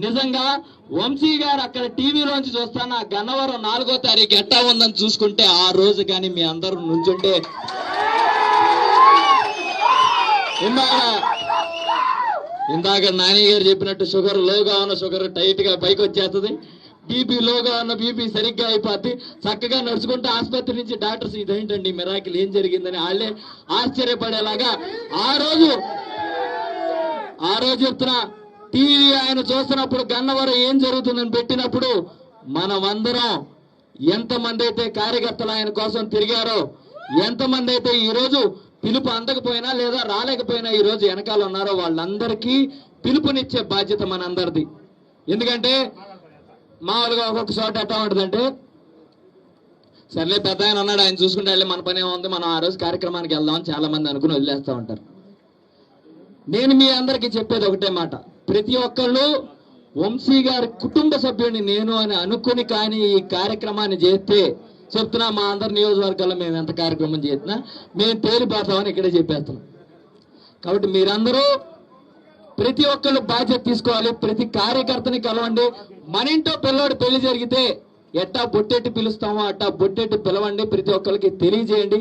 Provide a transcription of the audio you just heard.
నిజంగా వంశీ గారు అక్కడ టీవీలోంచి చూస్తాను గన్నవరం 4వ తారీఖు ఎట్టా ఉందని చూసుకుంటే ఆ రోజు కానీ మీ అందరూ నుంచుంటే ఇందాక నాని గారు చెప్పినట్టు షుగర్ లోగా ఉన్న షుగర్ టైట్ గా పైకి వచ్చేస్తుంది, బీపీ లోగా ఉన్న బీపీ సరిగ్గా అయిపోద్ది. చక్కగా నడుచుకుంటే ఆసుపత్రి నుంచి డాక్టర్స్ ఇదేంటండి మిరాకిల్ ఏం జరిగిందని వాళ్ళే ఆశ్చర్యపడేలాగా ఆ రోజు చెప్తున్నా టీవీ ఆయన చూస్తున్నప్పుడు గన్నవరం ఏం జరుగుతుందని పెట్టినప్పుడు మనమందరం ఎంతమంది అయితే కార్యకర్తలు ఆయన కోసం తిరిగారో, ఎంతమంది అయితే ఈరోజు పిలుపు అందకపోయినా లేదా రాలేకపోయినా ఈరోజు వెనకాల ఉన్నారో వాళ్ళందరికీ పిలుపునిచ్చే బాధ్యత మనందరిది. ఎందుకంటే మామూలుగా ఒక్కొక్క చోట ఎట్లా ఉంటుందంటే సర్లే పెద్ద ఆయన ఉన్నాడు ఆయన చూసుకుంటే వెళ్ళి మన పని ఏముంది మనం ఆ రోజు కార్యక్రమానికి వెళ్దామని చాలా మంది అనుకుని వదిలేస్తూ ఉంటారు. నేను మీ అందరికీ చెప్పేది ఒకటే మాట, ప్రతి ఒక్కళ్ళు వంశీ గారి కుటుంబ సభ్యుడిని నేను అని అనుకుని కానీ ఈ కార్యక్రమాన్ని చేస్తే చెప్తున్నా మా అందరి నియోజకవర్గాల్లో మేము ఎంత కార్యక్రమం చేసినా మేము తేలిపోతామని ఇక్కడే చెప్పేస్తున్నాం. కాబట్టి మీరందరూ ప్రతి ఒక్కళ్ళు బాధ్యత తీసుకోవాలి, ప్రతి కార్యకర్తని కలవండి. మన ఇంట్లో పిల్లోడు పెళ్లి జరిగితే ఎట్టా బొట్టెట్టి పిలుస్తామో అట్టా బొట్టెట్టి పిలవండి, ప్రతి ఒక్కరికి తెలియజేయండి.